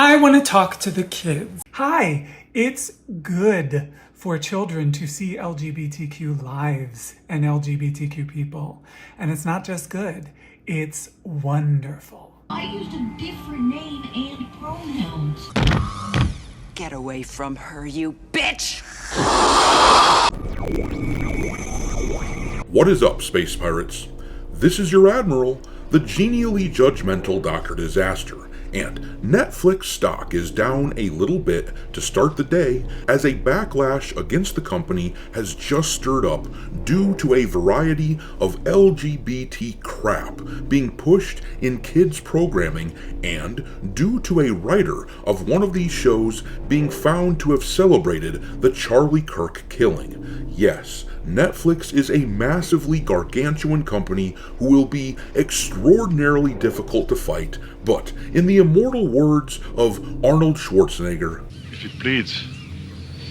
I want to talk to the kids. Hi, it's good for children to see LGBTQ lives and LGBTQ people. And it's not just good, it's wonderful. I used a different name and pronouns. Get away from her, you bitch! What is up, space pirates? This is your Admiral, the genially judgmental Dr. Disaster, and Netflix stock is down a little bit to start the day as a backlash against the company has just stirred up due to a variety of LGBT crap being pushed in kids programming and due to a writer of one of these shows being found to have celebrated the Charlie Kirk killing. Yes, Netflix is a massively gargantuan company who will be extraordinarily difficult to fight, but in the immortal words of Arnold Schwarzenegger, if it bleeds,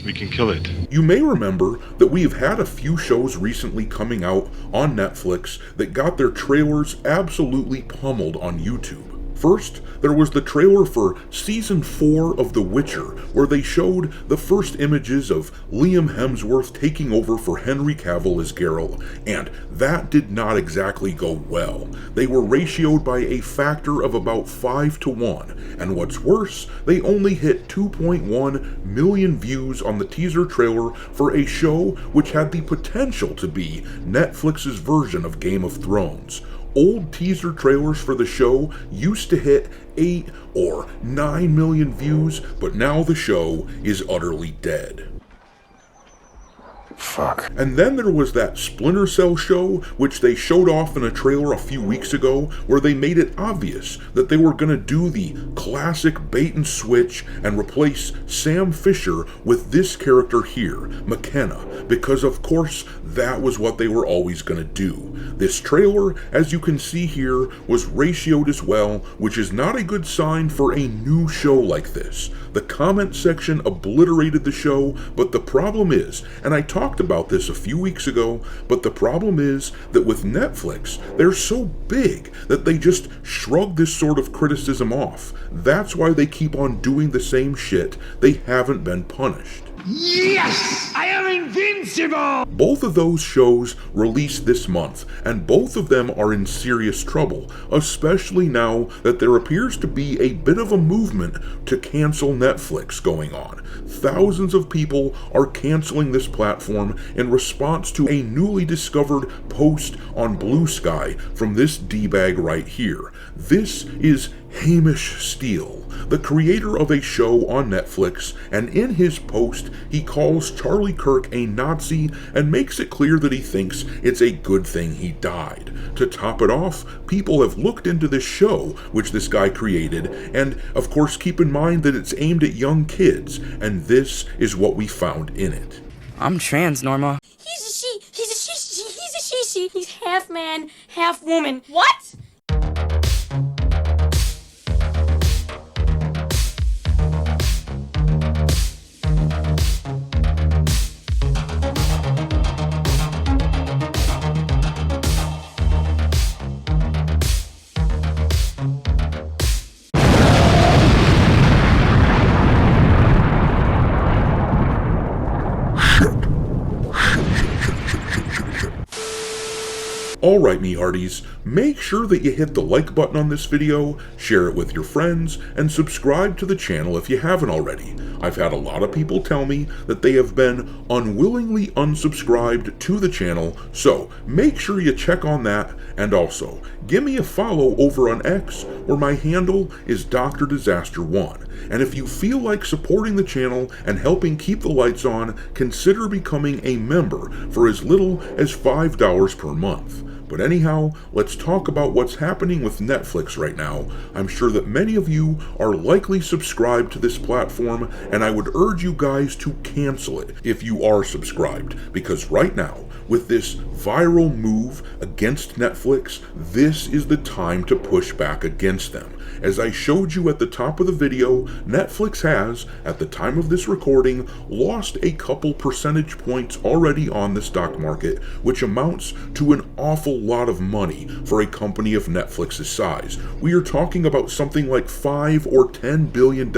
we can kill it. You may remember that we have had a few shows recently coming out on Netflix that got their trailers absolutely pummeled on YouTube. First, there was the trailer for Season 4 of The Witcher, where they showed the first images of Liam Hemsworth taking over for Henry Cavill as Geralt, and that did not exactly go well. They were ratioed by a factor of about 5-1, and what's worse, they only hit 2.1 million views on the teaser trailer for a show which had the potential to be Netflix's version of Game of Thrones. Old teaser trailers for the show used to hit 8 or 9 million views, but now the show is utterly dead. Fuck. And then there was that Splinter Cell show, which they showed off in a trailer a few weeks ago, where they made it obvious that they were going to do the classic bait and switch and replace Sam Fisher with this character here, McKenna, because of course that was what they were always going to do. This trailer, as you can see here, was ratioed as well, which is not a good sign for a new show like this. The comment section obliterated the show, but the problem is, and I talked about this a few weeks ago, but the problem is that with Netflix, they're so big that they just shrug this sort of criticism off. That's why they keep on doing the same shit. They haven't been punished. Yes! I am invincible! Both of those shows released this month, and both of them are in serious trouble, especially now that there appears to be a bit of a movement to cancel Netflix going on. Thousands of people are canceling this platform in response to a newly discovered post on Blue Sky from this D-bag right here. This is Hamish Steele, the creator of a show on Netflix, and in his post, he calls Charlie Kirk a Nazi and makes it clear that he thinks it's a good thing he died. To top it off, people have looked into this show, which this guy created, and of course keep in mind that it's aimed at young kids, and this is what we found in it. I'm trans, Norma. He's a she. He's a she. He's a she. He's half man, half woman. What? Alright, me hearties, make sure that you hit the like button on this video, share it with your friends, and subscribe to the channel if you haven't already. I've had a lot of people tell me that they have been unwillingly unsubscribed to the channel, so make sure you check on that, and also, give me a follow over on X, where my handle is Dr. Disaster1. And if you feel like supporting the channel and helping keep the lights on, consider becoming a member for as little as $5 per month. But anyhow, let's talk about what's happening with Netflix right now. I'm sure that many of you are likely subscribed to this platform, and I would urge you guys to cancel it if you are subscribed, because right now, with this viral move against Netflix, this is the time to push back against them. As I showed you at the top of the video, Netflix has, at the time of this recording, lost a couple percentage points already on the stock market, which amounts to an awful lot of money for a company of Netflix's size. We are talking about something like $5 or $10 billion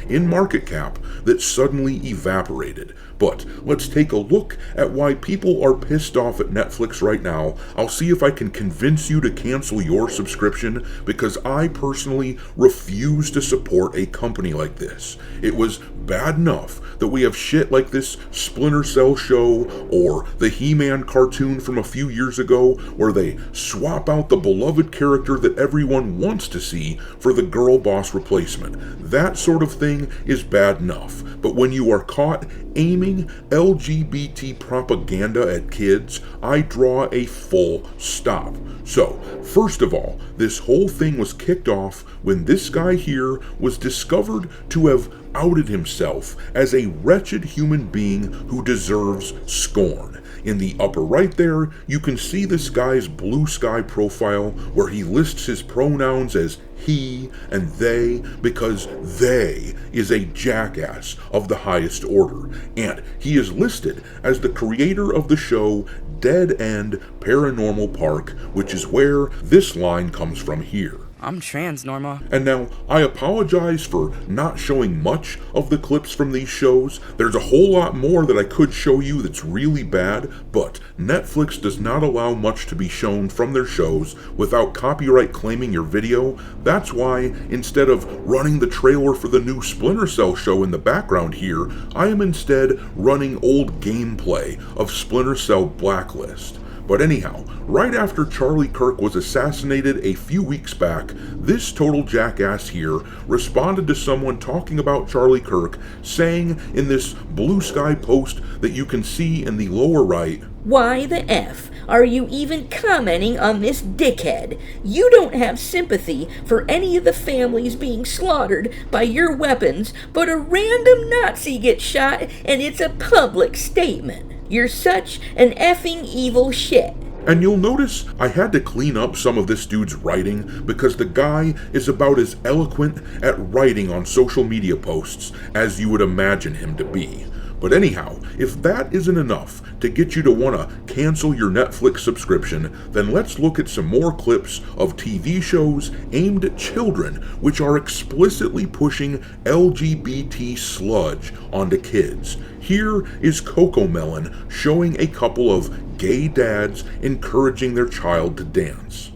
in market cap that suddenly evaporated. But let's take a look at why people are pissed off at Netflix right now. I'll see if I can convince you to cancel your subscription, because I personally refuse to support a company like this. It was bad enough that we have shit like this Splinter Cell show or the He-Man cartoon from a few years ago where they swap out the beloved character that everyone wants to see for the girl boss replacement. That sort of thing is bad enough. But when you are caught aiming LGBT propaganda at kids, I draw a full stop. So, first of all, this whole thing was kicked off when this guy here was discovered to have outed himself as a wretched human being who deserves scorn. In the upper right there, you can see this guy's Blue Sky profile where he lists his pronouns as he and they because they is a jackass of the highest order. And he is listed as the creator of the show Dead End Paranormal Park, which is where this line comes from here. I'm trans, Norma. And now, I apologize for not showing much of the clips from these shows. There's a whole lot more that I could show you that's really bad, but Netflix does not allow much to be shown from their shows without copyright claiming your video. That's why, instead of running the trailer for the new Splinter Cell show in the background here, I am instead running old gameplay of Splinter Cell Blacklist. But anyhow, right after Charlie Kirk was assassinated a few weeks back, this total jackass here responded to someone talking about Charlie Kirk, saying in this Blue Sky post that you can see in the lower right, "Why the F are you even commenting on this dickhead? You don't have sympathy for any of the families being slaughtered by your weapons, but a random Nazi gets shot and it's a public statement. You're such an effing evil shit." And you'll notice I had to clean up some of this dude's writing because the guy is about as eloquent at writing on social media posts as you would imagine him to be. But anyhow, if that isn't enough to get you to want to cancel your Netflix subscription, then let's look at some more clips of TV shows aimed at children which are explicitly pushing LGBT sludge onto kids. Here is Cocomelon showing a couple of gay dads encouraging their child to dance.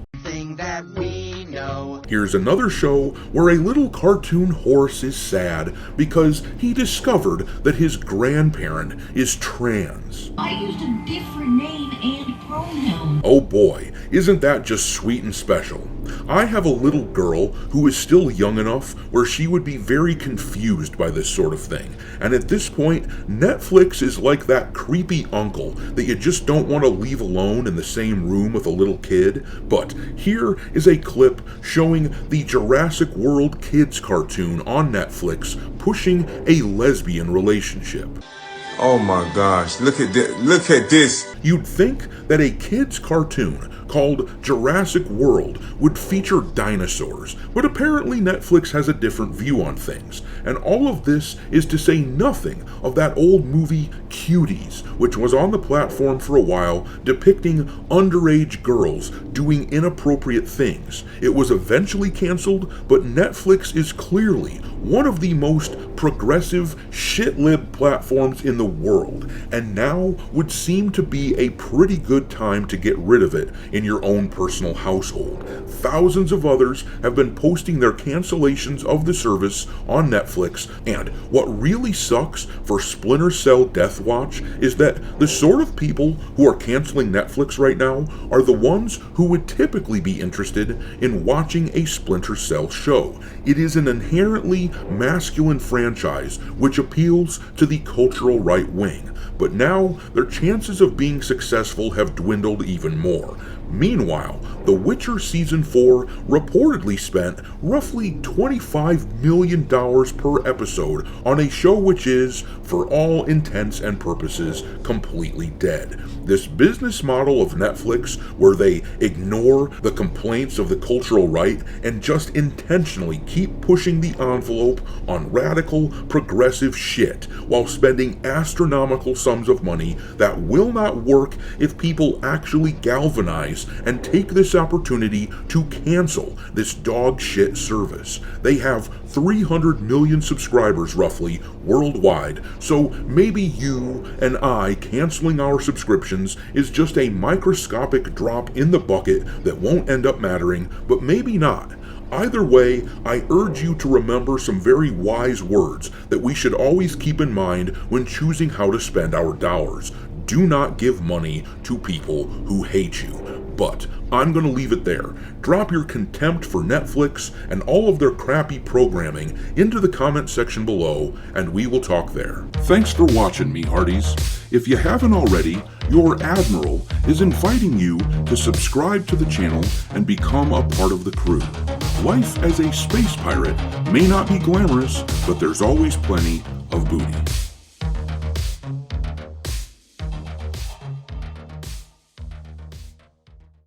That we know. Here's another show where a little cartoon horse is sad because he discovered that his grandparent is trans. I used a different name and pronoun. Oh boy, isn't that just sweet and special? I have a little girl who is still young enough where she would be very confused by this sort of thing. And at this point, Netflix is like that creepy uncle that you just don't want to leave alone in the same room with a little kid. But here is a clip showing the Jurassic World kids cartoon on Netflix pushing a lesbian relationship. Oh my gosh, look at this. Look at this. You'd think that a kids cartoon called Jurassic World would feature dinosaurs, but apparently Netflix has a different view on things. And all of this is to say nothing of that old movie Cuties, which was on the platform for a while, depicting underage girls doing inappropriate things. It was eventually canceled, but Netflix is clearly one of the most progressive shit-lib platforms in the world, and now would seem to be a pretty good time to get rid of it in your own personal household. Thousands of others have been posting their cancellations of the service on Netflix, and what really sucks for Splinter Cell Deathwatch is that the sort of people who are canceling Netflix right now are the ones who would typically be interested in watching a Splinter Cell show. It is an inherently masculine franchise which appeals to the cultural right wing, but now their chances of being successful have dwindled even more. Meanwhile, The Witcher Season 4 reportedly spent roughly $25 million per episode on a show which is, for all intents and purposes, completely dead. This business model of Netflix, where they ignore the complaints of the cultural right and just intentionally keep pushing the envelope on radical, progressive shit while spending astronomical sums of money that will not work if people actually galvanize and take this opportunity to cancel this dog shit service. They have 300 million subscribers roughly worldwide, so maybe you and I canceling our subscriptions is just a microscopic drop in the bucket that won't end up mattering, but maybe not. Either way, I urge you to remember some very wise words that we should always keep in mind when choosing how to spend our dollars. Do not give money to people who hate you. But I'm going to leave it there. Drop your contempt for Netflix and all of their crappy programming into the comment section below, and we will talk there. Thanks for watching, me hearties. If you haven't already, your Admiral is inviting you to subscribe to the channel and become a part of the crew. Life as a space pirate may not be glamorous, but there's always plenty of booty.